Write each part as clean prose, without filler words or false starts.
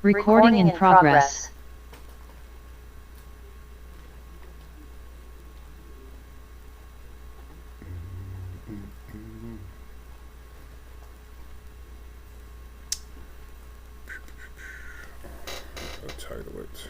Recording in progress. I'll title it.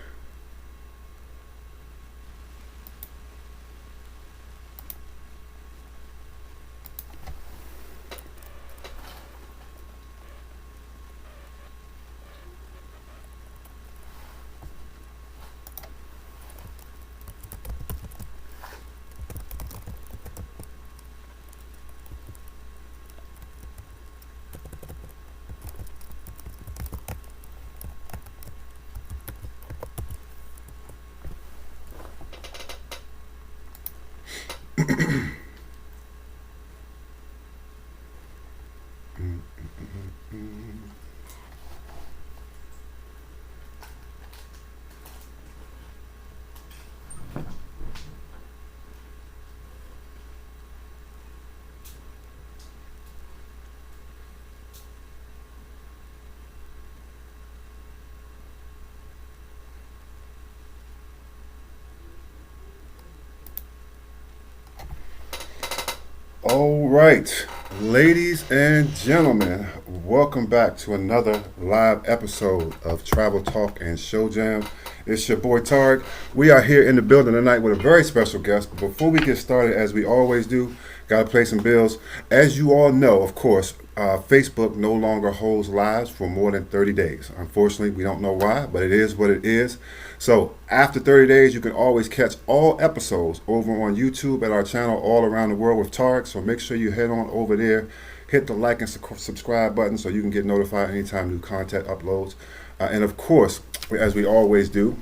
All right, ladies and gentlemen, welcome back to another live episode of Travel Talk and Show Jam. It's your boy Tarek. We are here in the building tonight with a very special guest. But before we get started, as we always do, got to pay some bills. As you all know, of course, Facebook no longer holds lives for more than 30 days. Unfortunately, we don't know why, but it is what it is. So after 30 days, you can always catch all episodes over on YouTube at our channel All Around the World with Tarek. So make sure you head on over there, hit the like and subscribe button so you can get notified anytime new content uploads. And of course, as we always do,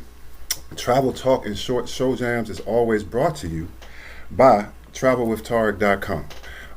Travel Talk and Short Show Jams is always brought to you by TravelWithTarek.com.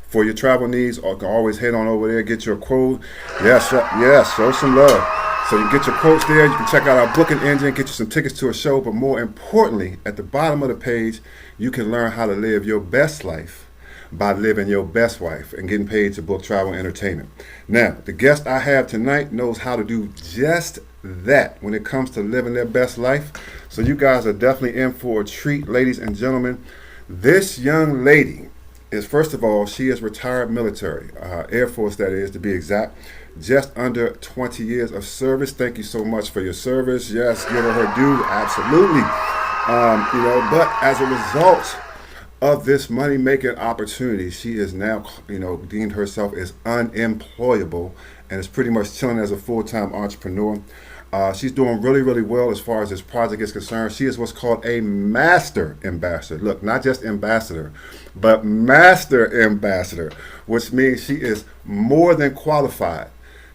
For your travel needs, you can always head on over there, get your quote. Yes, show some love. So you get your quotes there. You can check out our booking engine, get you some tickets to a show. But more importantly, at the bottom of the page, you can learn how to live your best life by living your best life and getting paid to book travel and entertainment. Now, the guest I have tonight knows how to do just that when it comes to living their best life. So you guys are definitely in for a treat, ladies and gentlemen. This young lady is, first of all, she is retired military, Air Force that is to be exact, just under 20 years of service. Thank you so much for your service. Yes, give her her due, absolutely. But as a result of this money-making opportunity, she is now, deemed herself as unemployable and is pretty much chilling as a full-time entrepreneur. She's doing really, really well as far as this project is concerned. She is what's called a master ambassador. Look, not just ambassador, but master ambassador, which means she is more than qualified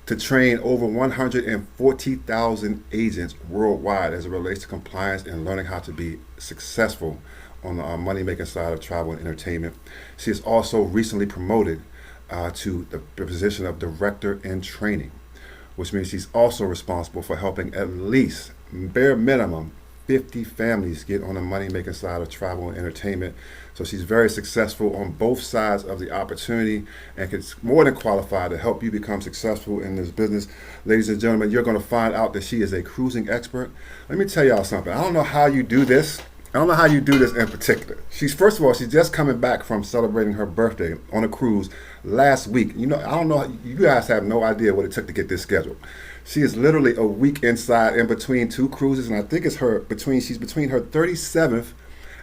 to train over 140,000 agents worldwide as it relates to compliance and learning how to be successful on the money-making side of travel and entertainment. She is also recently promoted to the position of director in training, which means she's also responsible for helping at least, bare minimum, 50 families get on the money-making side of travel and entertainment. So she's very successful on both sides of the opportunity and is more than qualified to help you become successful in this business. Ladies and gentlemen, you're going to find out that she is a cruising expert. Let me tell y'all something. I don't know how you do this. I don't know how you do this in particular. She's just coming back from celebrating her birthday on a cruise last week. I don't know, you guys have no idea what it took to get this scheduled. She is literally a week inside in between two cruises, and I think it's she's between her 37th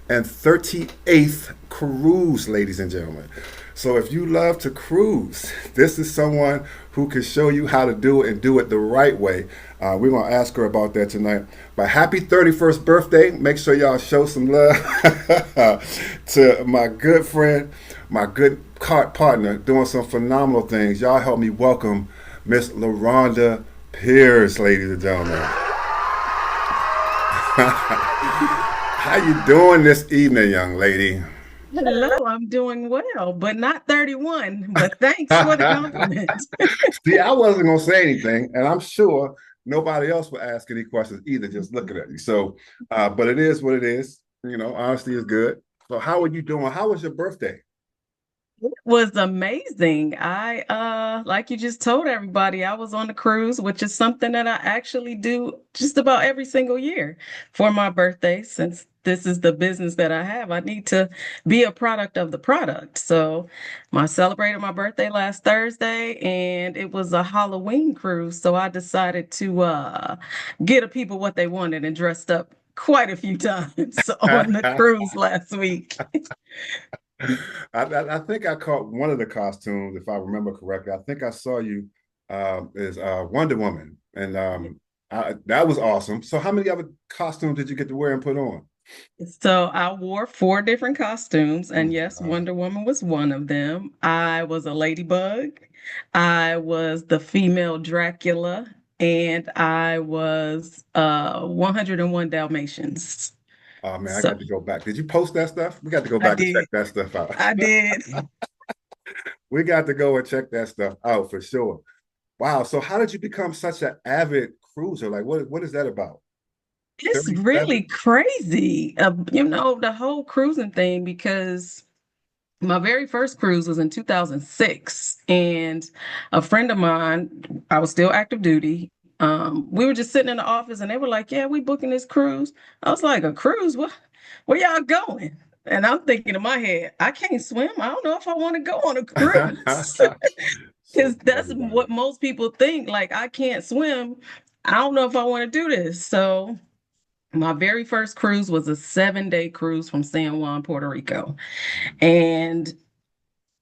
and 38th cruise, ladies and gentlemen. So if you love to cruise, this is someone who can show you how to do it and do it the right way. We're going to ask her about that tonight. But happy 31st birthday. Make sure y'all show some love to my good friend, my good partner, doing some phenomenal things. Y'all help me welcome Miss LaRhonda Pierce, ladies and gentlemen. How you doing this evening, young lady? Hello, I'm doing well, but not 31. But thanks for the compliment. See, I wasn't going to say anything, and I'm sure nobody else will ask any questions either, just looking at you. So, but it is what it is. Honesty is good. So how are you doing? How was your birthday? It was amazing. Like you just told everybody, I was on the cruise, which is something that I actually do just about every single year for my birthday. Since this is the business that I have, I need to be a product of the product. So I celebrated my birthday last Thursday and it was a Halloween cruise. So I decided to get a people what they wanted and dressed up quite a few times on the cruise last week. I think I caught one of the costumes, if I remember correctly. I think I saw you as Wonder Woman, and that was awesome. So, how many other costumes did you get to wear and put on? So I wore four different costumes, Oh and my yes, God. Wonder Woman was one of them. I was a ladybug, I was the female Dracula, and I was 101 Dalmatians. Oh man, I So got to go back. Did you post that stuff? We got to go I back and check did. that stuff out. I did. We got to go and check that stuff out for sure. Wow. So, how did you become such an avid cruiser? Like, what is that about? It's really 37? crazy, the whole cruising thing, because my very first cruise was in 2006, and a friend of mine, I was still active duty. We were just sitting in the office, and they were like, "Yeah, we booking this cruise." I was like, "A cruise? What? Where y'all going?" And I'm thinking in my head, I can't swim. I don't know if I want to go on a cruise So because did that's everybody. what most people think. Like, I can't swim. I don't know if I want to do this. So my very first cruise was a 7-day cruise from San Juan, Puerto Rico. And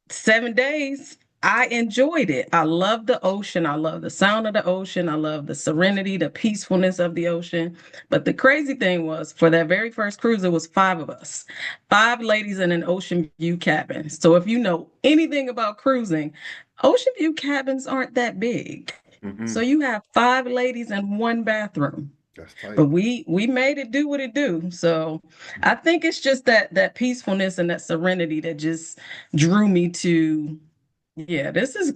7 days, I enjoyed it. I love the ocean. I love the sound of the ocean. I love the serenity, the peacefulness of the ocean. But the crazy thing was, for that very first cruise, it was five of us, five ladies in an ocean view cabin. So if you know anything about cruising, ocean view cabins aren't that big. So Mm-mm. you have five ladies in one bathroom. That's But tight. we made it do what it do. So I think it's just that peacefulness and that serenity that just drew me to, yeah, this is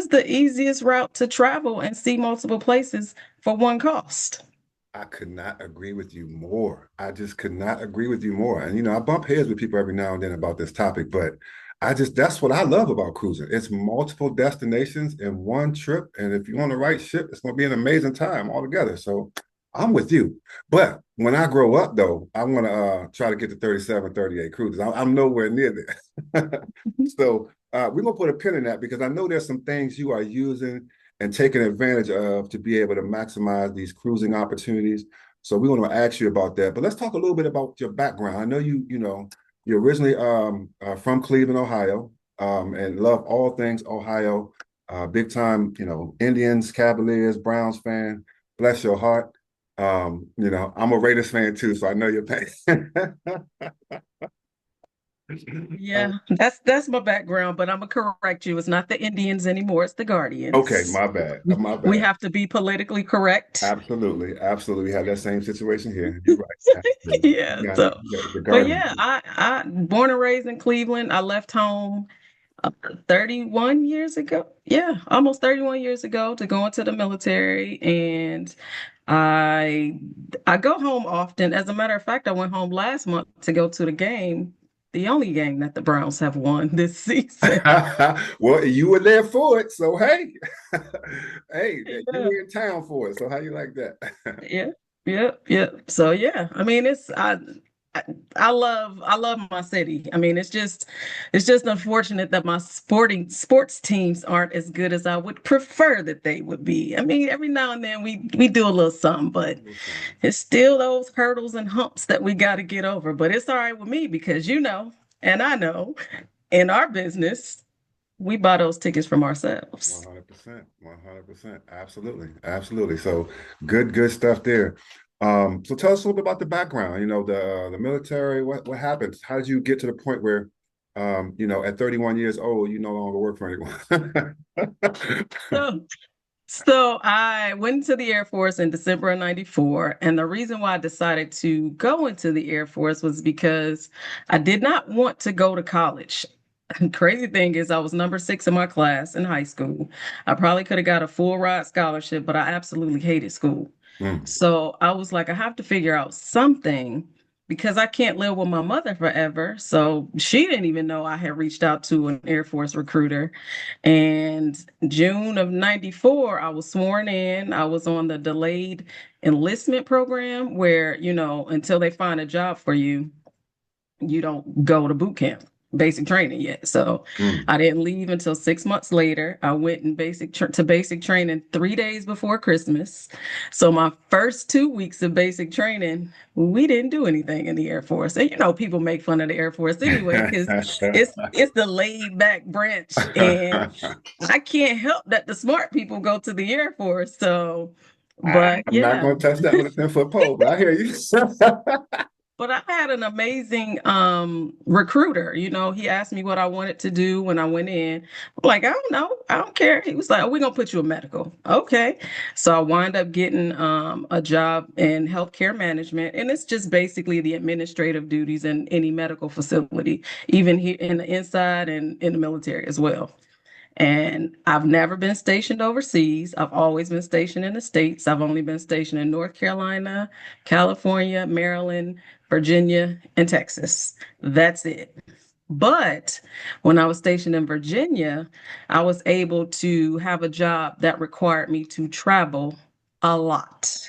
the easiest route to travel and see multiple places for one cost. I could not agree with you more. I just could not agree with you more. And I bump heads with people every now and then about this topic, but that's what I love about cruising. It's multiple destinations in one trip. And if you're on the right ship, it's going to be an amazing time altogether. So I'm with you. But when I grow up, though, I want to try to get to 37, 38 cruises. I'm nowhere near there. So we're going to put a pin in that because I know there's some things you are using and taking advantage of to be able to maximize these cruising opportunities. So we're going to ask you about that. But let's talk a little bit about your background. I know you're originally from Cleveland, Ohio, and love all things Ohio. Big time, Indians, Cavaliers, Browns fan. Bless your heart. I'm a Raiders fan too, so I know your pain. Yeah, that's my background, but I'm gonna correct you. It's not the Indians anymore, it's the Okay, Guardians. my bad. We, My we bad. have to be politically correct. Absolutely, absolutely. We have that same situation here. You're right. Absolutely. Yeah, You so got the but Guardians. yeah, I born and raised in Cleveland. I left home 31 years ago. Yeah, almost 31 years ago to go into the military. And I I go home often. As a matter of fact, I went home last month to go to the game, the only game that the Browns have won this season. Well, you were there for it, so hey, hey, you Yeah. were in town for it. So how you like that? Yeah, yeah, yeah. So yeah, I mean, I I love my city. I mean, it's just unfortunate that my sports teams aren't as good as I would prefer that they would be. I mean, every now and then we do a little something, but Listen, it's still those hurdles and humps that we got to get over. But it's all right with me because and I know in our business, we buy those tickets from ourselves. 100%, 100%, absolutely, absolutely. So good stuff there. So tell us a little bit about the background. The military. What happened? How did you get to the point where, at 31 years old, you no longer work for anyone? So So I went into the Air Force in December of 94. And the reason why I decided to go into the Air Force was because I did not want to go to college. Crazy thing is, I was number six in my class in high school. I probably could have got a full ride scholarship, but I absolutely hated school. Mm. So I was like, I have to figure out something because I can't live with my mother forever. So she didn't even know I had reached out to an Air Force recruiter. And June of 94, I was sworn in. I was on the delayed enlistment program where, until they find a job for you, you don't go to boot camp, basic training yet. So Mm. I didn't leave until 6 months later. I went in to basic training 3 days before Christmas. So my first 2 weeks of basic training, we didn't do anything in the Air Force. And people make fun of the Air Force anyway, because it's the laid back branch. And I can't help that the smart people go to the Air Force. So, but I'm not yeah. going to touch that with a 10-foot pole, but I hear you. But I had an amazing recruiter. He asked me what I wanted to do when I went in. I'm like, I don't know. I don't care. He was like, oh, we're going to put you in medical. Okay. So I wind up getting a job in healthcare management. And it's just basically the administrative duties in any medical facility, even here in the inside and in the military as well. And I've never been stationed overseas. I've always been stationed in the States. I've only been stationed in North Carolina, California, Maryland, Virginia, and Texas. That's it. But when I was stationed in Virginia, I was able to have a job that required me to travel a lot.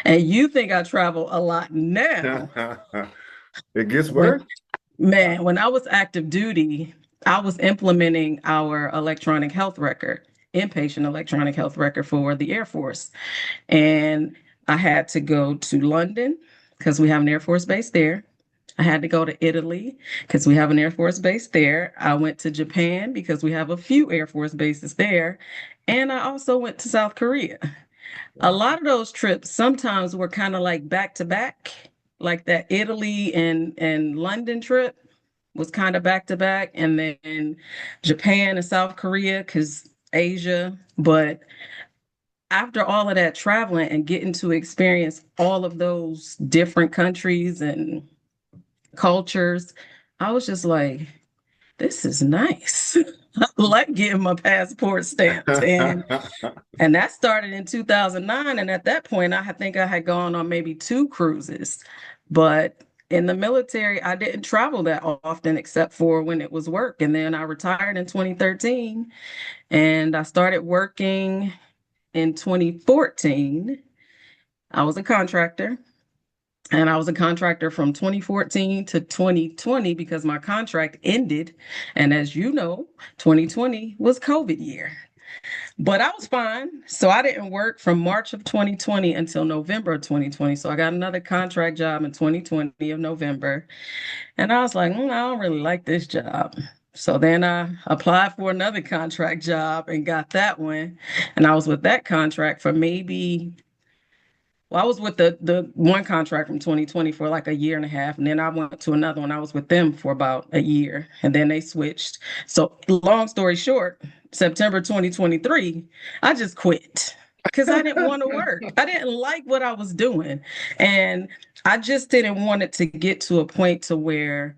And you think I travel a lot now. It gets When worse. Man, when I was active duty, I was implementing our electronic health record, inpatient electronic health record for the Air Force. And I had to go to London because we have an Air Force base there. I had to go to Italy because we have an Air Force base there. I went to Japan because we have a few Air Force bases there. And I also went to South Korea. A Wow. lot of those trips sometimes were kind of like back to back, like that Italy and London trip was kind of back to back, and then Japan and South Korea because Asia. But after all of that traveling and getting to experience all of those different countries and cultures, I was just like, this is nice. I like getting my passport stamped. And that started in 2009. And at that point, think I had gone on maybe two cruises. But in the military, I didn't travel that often except for when it was work. And then I retired in 2013 and I started working in 2014. I was a contractor. And I was a contractor from 2014 to 2020 because my contract ended. And as you know, 2020 was COVID year. But I was fine. So I didn't work from March of 2020 until November of 2020. So I got another contract job in 2020 of November. And I was like, I don't really like this job. So then I applied for another contract job and got that one. And I was with that contract for maybe I was with the one contract from 2020 for like a year and a half, and then I went to another one. I was with them for about a year, and then they switched. So, long story short, September 2023, I just quit because I didn't want to work. I didn't like what I was doing, and I just didn't want it to get to a point to where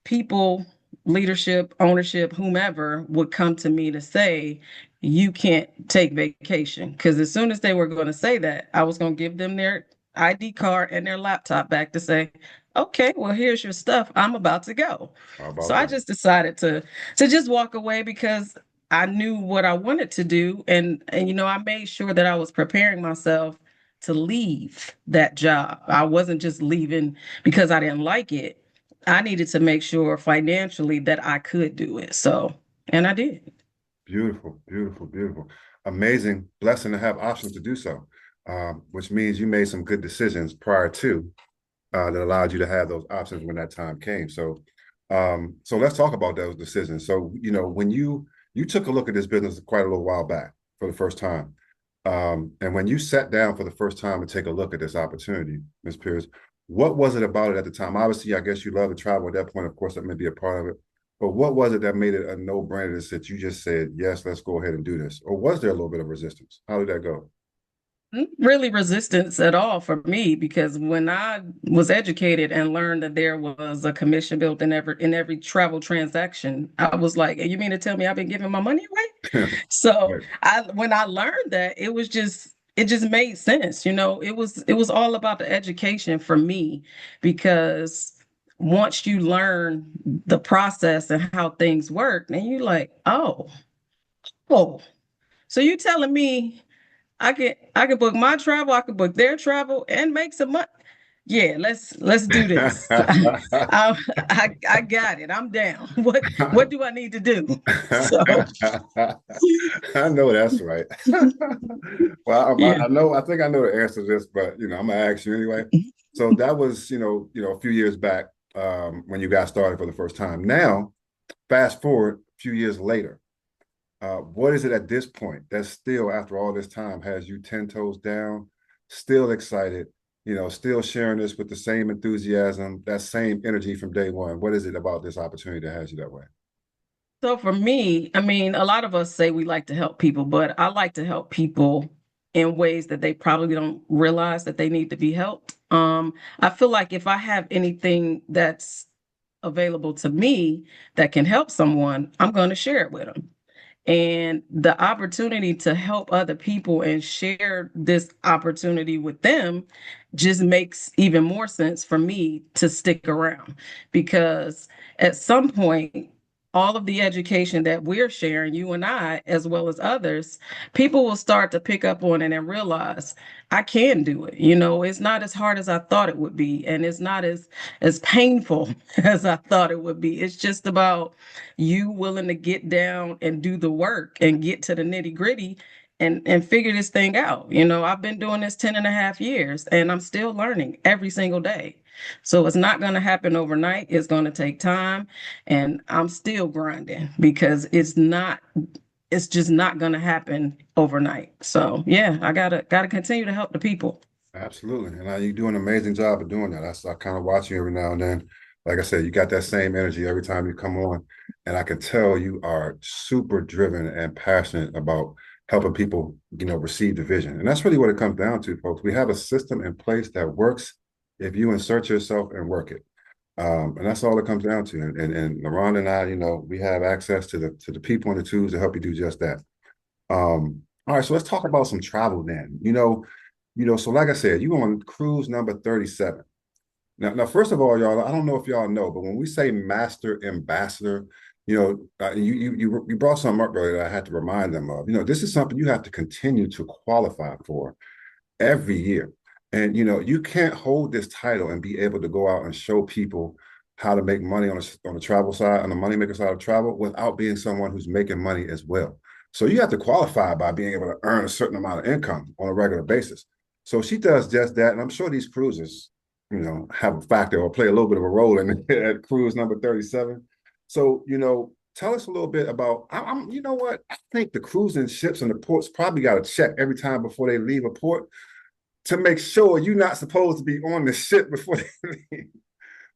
people, leadership, ownership, whomever would come to me to say, you can't take vacation. Because as soon as they were going to say that, I was going to give them their ID card and their laptop back to say, okay, well, here's your stuff. I'm about to go. How So about I that? just decided to just walk away because I knew what I wanted to do. And I made sure that I was preparing myself to leave that job. I wasn't just leaving because I didn't like it. I needed to make sure financially that I could do it. So, and I did. Beautiful, beautiful, beautiful. Amazing blessing to have options to do so, which means you made some good decisions prior to that allowed you to have those options when that time came. So let's talk about those decisions. So, when you took a look at this business quite a little while back for the first time, and when you sat down for the first time to take a look at this opportunity, Ms. Pierce, what was it about it at the time? Obviously, I guess you love to travel at that point. Of course, that may be a part of it. But what was it that made it a no-brainer that you just said, yes, let's go ahead and do this? Or was there a little bit of resistance? How did that go? Really resistance at all for me because when I was educated and learned that there was a commission built in every travel transaction, I was like, you mean to tell me I've been giving my money away? So Right. when I learned that, it was just it just made sense. It was all about the education for me because once you learn the process and how things work, then you're like, oh, so you telling me I can book my travel, I can book their travel and make some money. Yeah, let's do this. I got it. I'm down. What do I need to do? So I know that's right. Well, yeah. I think I know the answer to this, but I'm gonna ask you anyway. So that was, a few years back, when you got started for the first time. Now, fast forward a few years later, what is it at this point that still, after all this time, has you 10 toes down, still excited, still sharing this with the same enthusiasm, that same energy from day one? What is it about this opportunity that has you that way? So for me, I mean, a lot of us say we like to help people, but I like to help people in ways that they probably don't realize that they need to be helped. I feel like if I have anything that's available to me that can help someone, I'm going to share it with them. And the opportunity to help other people and share this opportunity with them just makes even more sense for me to stick around because at some point, all of the education that we're sharing, you and I, as well as others, people will start to pick up on it and realize I can do it. It's not as hard as I thought it would be, and it's not as painful as I thought it would be. It's just about you willing to get down and do the work and get to the nitty gritty and figure this thing out. I've been doing this 10 and a half years and I'm still learning every single day. So it's not going to happen overnight. It's going to take time and I'm still grinding because it's just not going to happen overnight. So yeah, I gotta continue to help the people. Absolutely. And you do an amazing job of doing that. I kind of watch you every now and then. Like I said, you got that same energy every time you come on. And I can tell you are super driven and passionate about helping people, receive the vision. And that's really what it comes down to, folks. We have a system in place that works if you insert yourself and work it. And that's all it comes down to. And LaRhonda and I, we have access to the people and the tools to help you do just that. All right, so let's talk about some travel then. So like I said, you on cruise number 37. Now, first of all, y'all, I don't know if y'all know, but when we say master ambassador, you brought something up earlier that I had to remind them of. This is something you have to continue to qualify for every year. And you can't hold this title and be able to go out and show people how to make money on the travel side, on the moneymaker side of travel, without being someone who's making money as well. So you have to qualify by being able to earn a certain amount of income on a regular basis. So she does just that, and I'm sure these cruises, have a factor or play a little bit of a role in at cruise number 37. So, tell us a little bit about. You know what? I think the cruising ships and the ports probably got to check every time before they leave a port to make sure you're not supposed to be on the ship before they leave.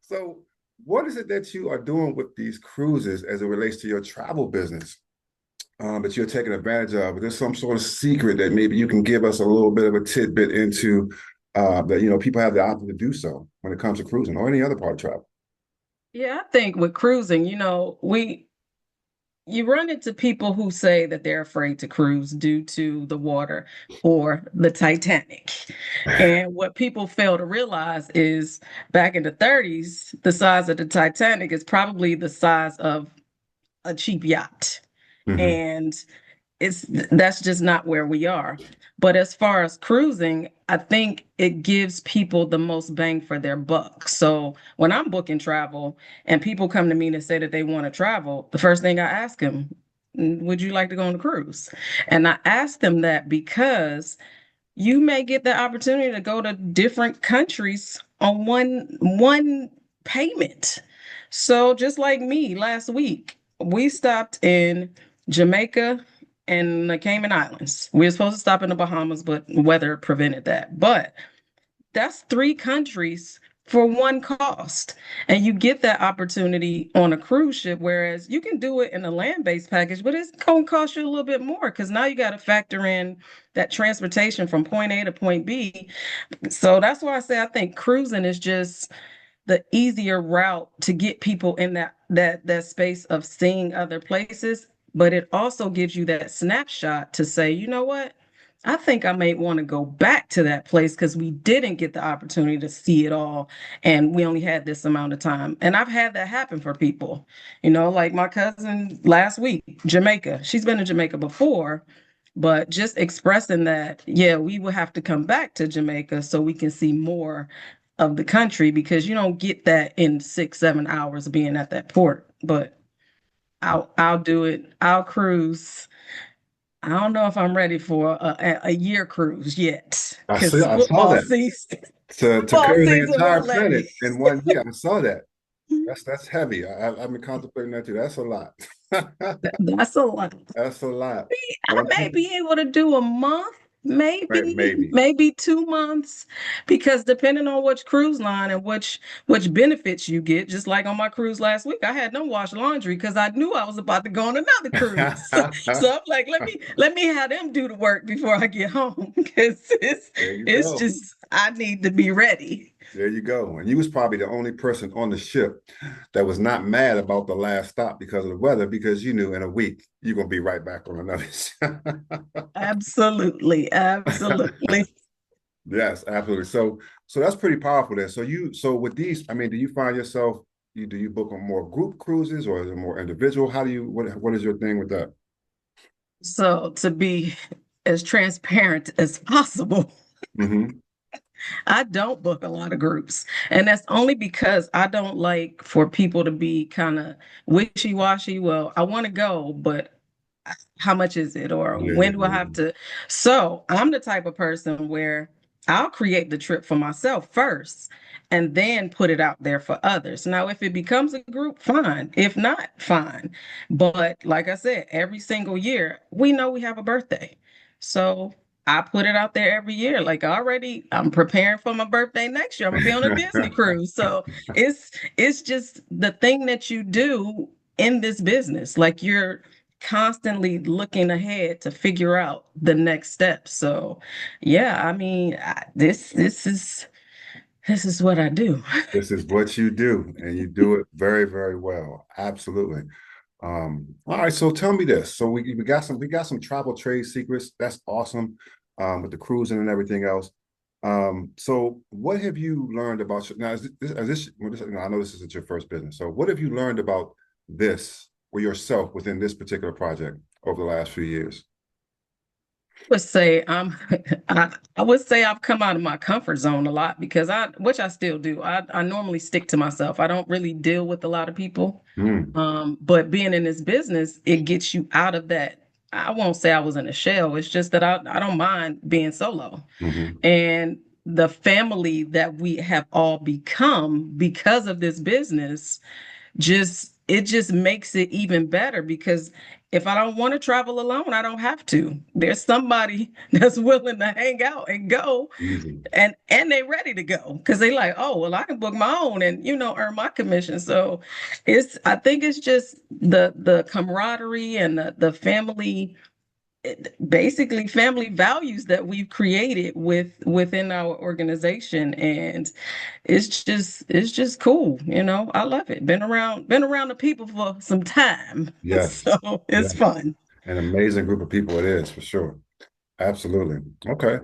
So, what is it that you are doing with these cruises as it relates to your travel business that you're taking advantage of? Is there some sort of secret that maybe you can give us a little bit of a tidbit into that people have the option to do so when it comes to cruising or any other part of travel? Yeah, I think with cruising, we you run into people who say that they're afraid to cruise due to the water or the Titanic. And what people fail to realize is back in the 30s, the size of the Titanic is probably the size of a cheap yacht. Mm-hmm. And that's just not where we are. But as far as cruising, I think it gives people the most bang for their buck. So when I'm booking travel and people come to me to say that they want to travel, the first thing I ask them, would you like to go on a cruise? And I ask them that because you may get the opportunity to go to different countries on one payment. So just like me last week, we stopped in Jamaica and the Cayman Islands. We were supposed to stop in the Bahamas, but weather prevented that. But that's three countries for one cost. And you get that opportunity on a cruise ship, whereas you can do it in a land-based package, but it's going to cost you a little bit more because now you got to factor in that transportation from point A to point B. So that's why I say I think cruising is just the easier route to get people in that space of seeing other places, but it also gives you that snapshot to say, you know what? I think I may want to go back to that place because we didn't get the opportunity to see it all, and we only had this amount of time. And I've had that happen for people, like my cousin last week, Jamaica. She's been to Jamaica before, but just expressing that, yeah, we will have to come back to Jamaica so we can see more of the country because you don't get that in 6, 7 hours being at that port. But I'll do it. I'll cruise. I don't know if I'm ready for a year cruise yet because I saw football that season to football cover the season entire won't let planet me. in one year. I saw that. That's heavy. I've been contemplating that too. That's a lot. That's a lot. That's a lot. But I I'm may telling be able to do a month, you, maybe, maybe. maybe 2 months, because depending on which cruise line and which benefits you get, just like on my cruise last week, I had them wash laundry because I knew I was about to go on another cruise. So I'm like, let me have them do the work before I get home because There you it's go. just I need to be ready. There you go. And you was probably the only person on the ship that was not mad about the last stop because of the weather, because you knew in a week you're gonna be right back on another ship. Absolutely, absolutely. Yes, absolutely. So that's pretty powerful there. So with these, I mean, do you find yourself do you book on more group cruises or is it more individual? How do you what is your thing with that? So to be as transparent as possible, Hmm. I don't book a lot of groups. And that's only because I don't like for people to be kind of wishy-washy. Well, I want to go, but how much is it? Or Yeah, when yeah, do I yeah. have to? So I'm the type of person where I'll create the trip for myself first and then put it out there for others. Now, if it becomes a group, fine. If not, fine. But like I said, every single year, we know we have a birthday. So I put it out there every year. Like already, I'm preparing for my birthday next year. I'm gonna be on a Disney cruise. So it's just the thing that you do in this business. Like you're constantly looking ahead to figure out the next step. So, yeah, I mean, this is what I do. This is what you do, and you do it very, very well. Absolutely. All right, so tell me this. So we got some travel trade secrets. That's awesome. With the cruising and everything else. So what have you learned about now? Well, I know this isn't your first business. So what have you learned about this or yourself within this particular project over the last few years? Would say I would say I've come out of my comfort zone a lot because which I still do. I normally stick to myself. I don't really deal with a lot of people. Mm, But being in this business, it gets you out of that. I won't say I was in a shell. It's just that I don't mind being solo. hmm. And the family that we have all become because of this business just makes it even better because if I don't want to travel alone, I don't have to. There's somebody that's willing to hang out and go Easy. and they're ready to go because they like, oh well, I can book my own and earn my commission. So I think it's just the camaraderie and the family, basically family values that we've created within our organization, and it's just cool. I love it. Been around the people for some time. Yes. So it's Yes. fun. An amazing group of people it is for sure. Absolutely. Okay.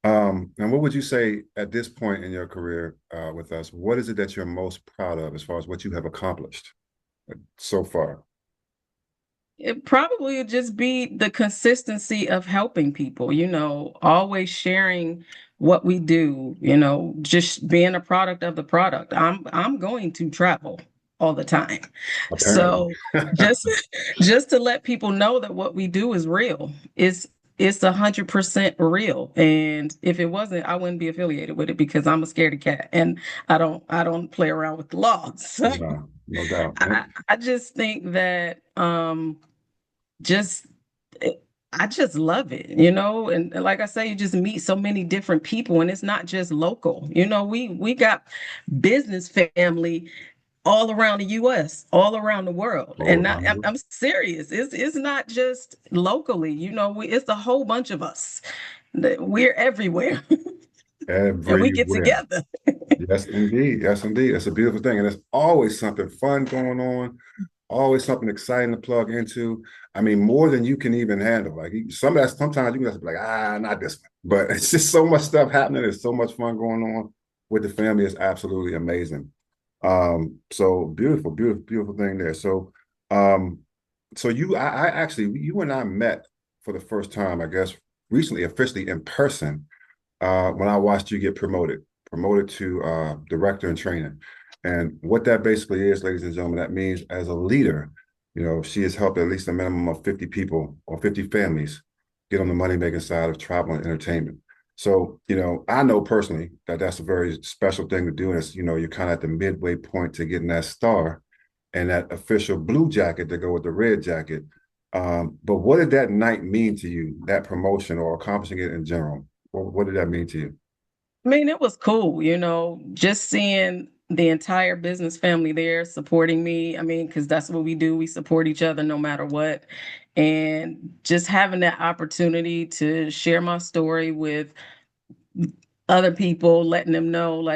And what would you say at this point in your career with us? What is it that you're most proud of as far as what you have accomplished so far? It probably would just be the consistency of helping people, always sharing what we do, just being a product of the product. I'm going to travel all the time. Apparently. So just just to let people know that what we do is real. It's 100% real. And if it wasn't, I wouldn't be affiliated with it because I'm a scaredy cat and I don't play around with the law. So No, no doubt. I just think that just I just love it, and like I say, you just meet so many different people, and it's not just local. We got business family all around the U.S., all around the world, All and not, around I'm, you. I'm serious. It's not just locally. It's a whole bunch of us. We're everywhere, and we get Everywhere. together. Yes, indeed. Yes, indeed. It's a beautiful thing. And there's always something fun going on, always something exciting to plug into. I mean, more than you can even handle. Like some of that, sometimes you can just be like, not this one. But it's just so much stuff happening. There's so much fun going on with the family. It's absolutely amazing. So beautiful, beautiful, beautiful thing there. Um, so I actually, you and I met for the first time, I guess, recently, officially in person, when I watched you get promoted to director in training. And what that basically is, ladies and gentlemen, that means as a leader, she has helped at least a minimum of 50 people or 50 families get on the money making side of travel and entertainment. So, I know personally that that's a very special thing to do. And it's, you're kind of at the midway point to getting that star and that official blue jacket to go with the red jacket. But what did that night mean to you, that promotion or accomplishing it in general? What did that mean to you? I mean, it was cool, just seeing the entire business family there supporting me. I mean, because that's what we do. We support each other no matter what. And just having that opportunity to share my story with other people, letting them know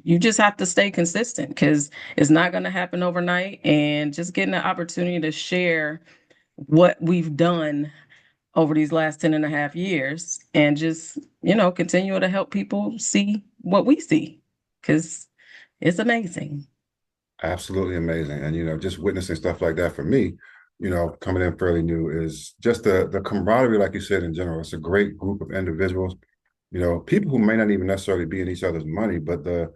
you just have to stay consistent because it's not going to happen overnight. And just getting the opportunity to share what we've done over these last 10 and a half years and just, continue to help people see what we see because it's amazing. Absolutely amazing. And, just witnessing stuff like that for me, coming in fairly new is just the camaraderie, like you said, in general. It's a great group of individuals, people who may not even necessarily be in each other's money, but the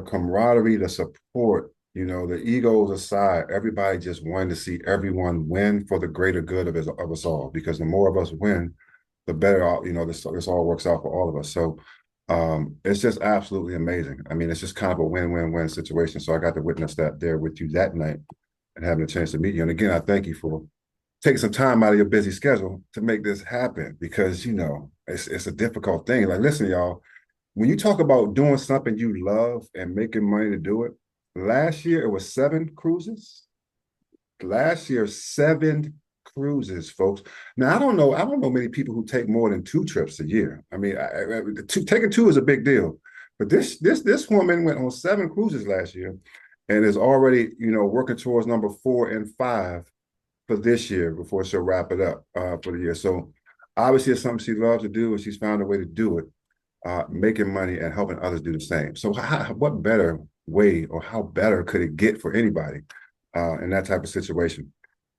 camaraderie, the support, the egos aside, everybody just wanted to see everyone win for the greater good of us all. Because the more of us win, the better, this all works out for all of us. So it's just absolutely amazing. I mean, it's just kind of a win-win-win situation. So I got to witness that there with you that night and having a chance to meet you. And again, I thank you for taking some time out of your busy schedule to make this happen because it's a difficult thing. Like, listen, y'all, when you talk about doing something you love and making money to do it, last year it was 7 cruises. Last year, 7 cruises, folks. Now I don't know many people who take more than 2 trips a year. I mean, taking two is a big deal, but this woman went on 7 cruises last year, and is already working towards number 4 and 5 for this year before she'll wrap it up for the year. So obviously, it's something she loves to do, and she's found a way to do it, making money and helping others do the same. So what better way or how better could it get for anybody in that type of situation?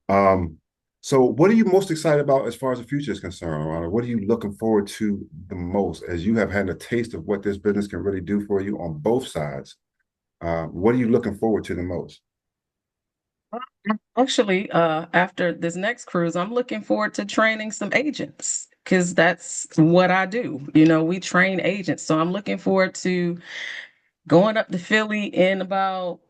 Um, so what are you most excited about as far as the future is concerned, Ronald? What are you looking forward to the most as you have had a taste of what this business can really do for you on both sides? What are you looking forward to the most? Actually, after this next cruise, I'm looking forward to training some agents because that's what I do. We train agents. So I'm looking forward to going up to Philly in about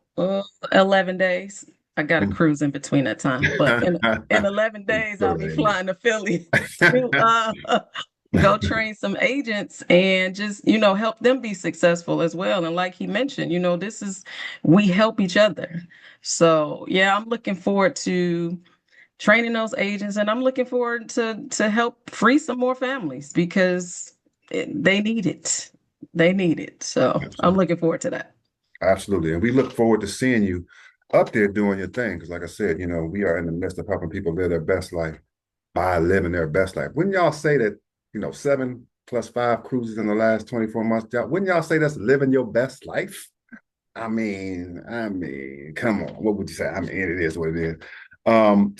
11 days. I got a cruise in between that time, but in 11 days, So I'll be lame. flying to Philly to go train some agents and just, help them be successful as well. And like he mentioned, we help each other. So yeah, I'm looking forward to training those agents and I'm looking forward to help free some more families because they need it. They need it. So I'm Absolutely. looking forward to that. Absolutely. And we look forward to seeing you up there doing your thing. Because like I said, we are in the midst of helping people live their best life by living their best life. Wouldn't y'all say that, 7 plus 5 cruises in the last 24 months, wouldn't y'all say that's living your best life? I mean, come on. What would you say? I mean, it is what it is.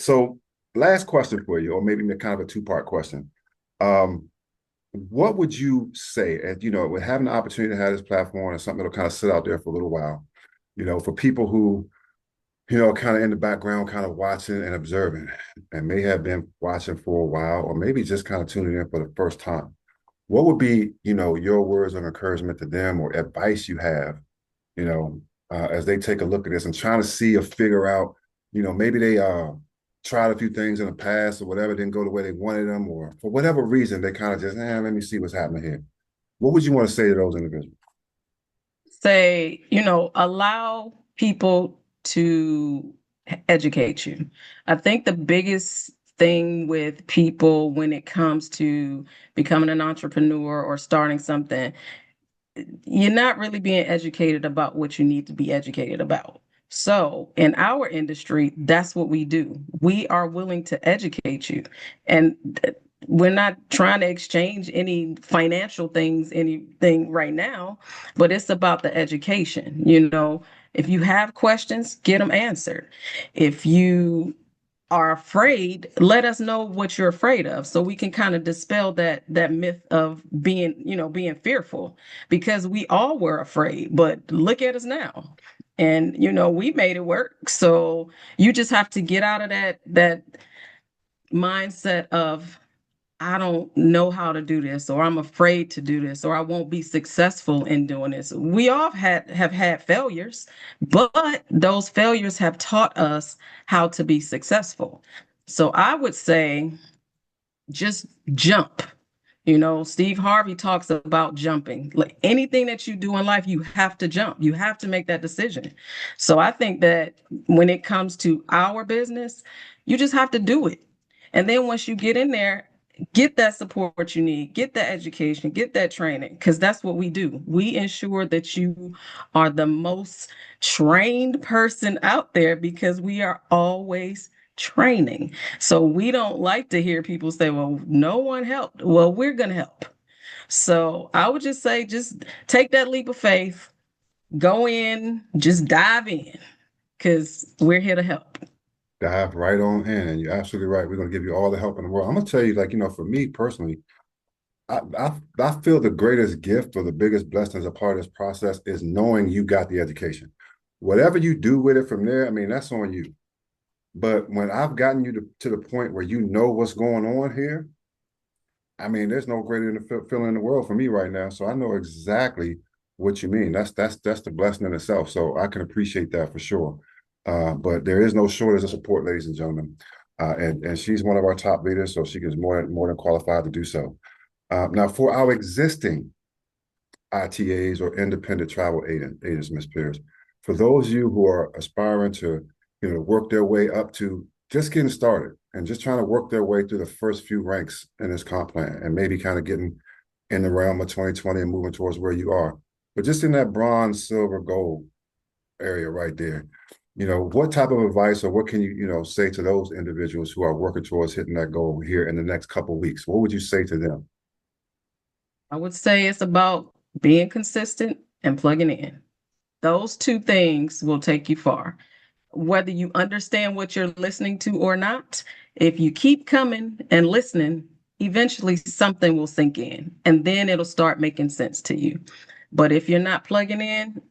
So last question for you, or maybe kind of a two-part question. Um, what would you say, and with having the opportunity to have this platform and something that'll kind of sit out there for a little while, for people who, kind of in the background, kind of watching and observing, and may have been watching for a while, or maybe just kind of tuning in for the first time. What would be, your words of encouragement to them or advice you have, as they take a look at this and trying to see or figure out, maybe they tried a few things in the past or whatever, didn't go the way they wanted them, or for whatever reason, they kind of just, let me see what's happening here. What would you want to say to those individuals? Say, allow people to educate you. I think the biggest thing with people when it comes to becoming an entrepreneur or starting something, you're not really being educated about what you need to be educated about. So in our industry, that's what we do. We are willing to educate you. And we're not trying to exchange any financial things, anything right now, but it's about the education. If you have questions, get them answered. If you are afraid, let us know what you're afraid of so we can kind of dispel that myth of being fearful, because we all were afraid, but look at us now. And we made it work. So you just have to get out of that mindset of I don't know how to do this, or I'm afraid to do this, or I won't be successful in doing this. We all have had failures, but those failures have taught us how to be successful. So I would say just jump. Steve Harvey talks about jumping. Like anything that you do in life, you have to jump. You have to make that decision. So I think that when it comes to our business, you just have to do it. And then once you get in there, get that support you need, get that education, get that training, because that's what we do. We ensure that you are the most trained person out there because we are always training. So we don't like to hear people say, well, no one helped. Well, we're going to help. So I would just say, just take that leap of faith, go in, just dive in, because we're here to help. Dive right on in, and you're absolutely right. We're going to give you all the help in the world. I'm going to tell you, like, for me personally, I feel the greatest gift or the biggest blessing as a part of this process is knowing you got the education. Whatever you do with it from there, I mean, that's on you. But when I've gotten you to the point where you know what's going on here, I mean, there's no greater feeling in the world for me right now. So I know exactly what you mean. That's the blessing in itself. So I can appreciate that for sure. But there is no shortage of support, ladies and gentlemen. And she's one of our top leaders, so she is more than qualified to do so. Now, for our existing ITAs or independent travel agents, Ms. Pierce, for those of you who are aspiring to, work their way up to just getting started and just trying to work their way through the first few ranks in this comp plan and maybe kind of getting in the realm of 2020 and moving towards where you are, but just in that bronze, silver, gold area right there, what type of advice or what can you, say to those individuals who are working towards hitting that goal here in the next couple of weeks? What would you say to them? I would say it's about being consistent and plugging in. Those two things will take you far. Whether you understand what you're listening to or not, if you keep coming and listening, eventually something will sink in and then it'll start making sense to you. But if you're not plugging in,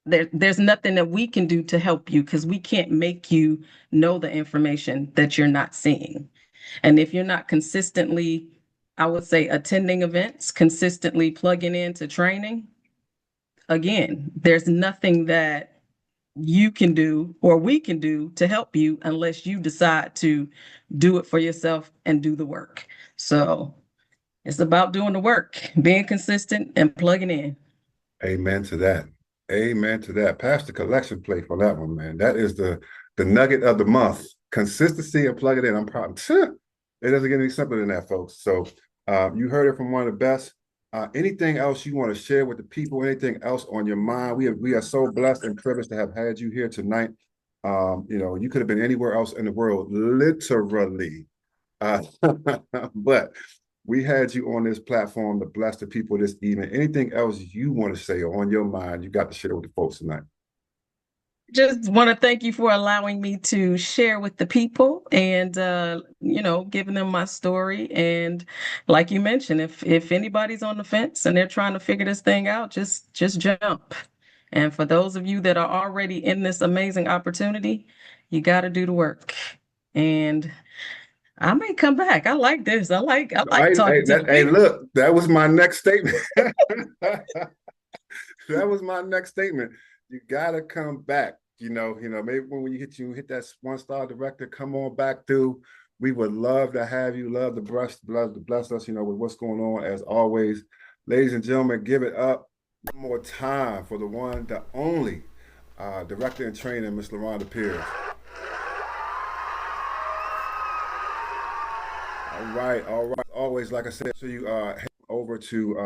there's nothing that we can do to help you because we can't make you know the information that you're not seeing. And if you're not consistently, I would say, attending events, consistently plugging into training, again, there's nothing that you can do or we can do to help you unless you decide to do it for yourself and do the work. So it's about doing the work, being consistent and plugging in. Amen to that. Amen to that. Pass the collection plate for that one, man. That is the nugget of the month. Consistency and plug it in. I'm proud. It doesn't get any simpler than that, folks. So you heard it from one of the best. Anything else you want to share with the people? Anything else on your mind? We are so blessed and privileged to have had you here tonight. You could have been anywhere else in the world, literally. But we had you on this platform to bless the people this evening. Anything else you want to say or on your mind, you got to share with the folks tonight. Just want to thank you for allowing me to share with the people and giving them my story. And like you mentioned, if anybody's on the fence and they're trying to figure this thing out, just jump. And for those of you that are already in this amazing opportunity, you got to do the work. And I may come back. I like this. I like talking to the Hey, people. look, that was my next statement. That was my next statement. You gotta come back. Maybe when you hit that 1-star director, come on back through. We would love to have you. Love to bless us. With what's going on as always, ladies and gentlemen. Give it up one more time for the one, the only director in training, Miss LaRhonda Pierce. All right. Always, like I said, so you over to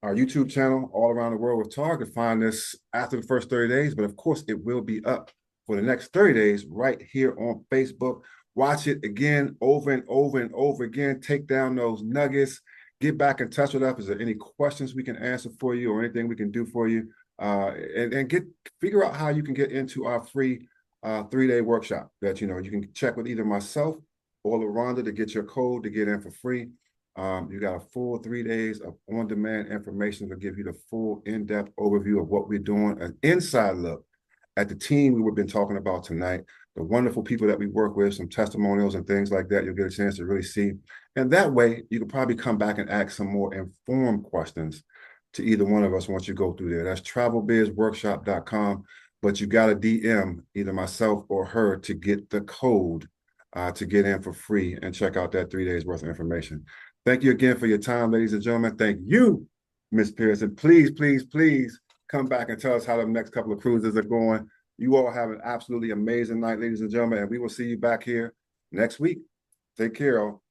our YouTube channel, All Around the World with Targ, to find this after the first 30 days. But of course, it will be up for the next 30 days right here on Facebook. Watch it again, over and over and over again. Take down those nuggets. Get back in touch with us. Is there any questions we can answer for you or anything we can do for you? And figure out how you can get into our free 3-day workshop that you can check with either myself or LaRhonda to get your code to get in for free. You got a full 3 days of on-demand information to give you the full in-depth overview of what we're doing, an inside look at the team we've been talking about tonight, the wonderful people that we work with, some testimonials and things like that. You'll get a chance to really see. And that way, you can probably come back and ask some more informed questions to either one of us once you go through there. That's travelbizworkshop.com. But you got to DM either myself or her to get the code to get in for free and check out that 3 days worth of information. Thank you again for your time, ladies and gentlemen. Thank you, Ms. Pearson. Please, please, please come back and tell us how the next couple of cruises are going. You all have an absolutely amazing night, ladies and gentlemen, and we will see you back here next week. Take care, all.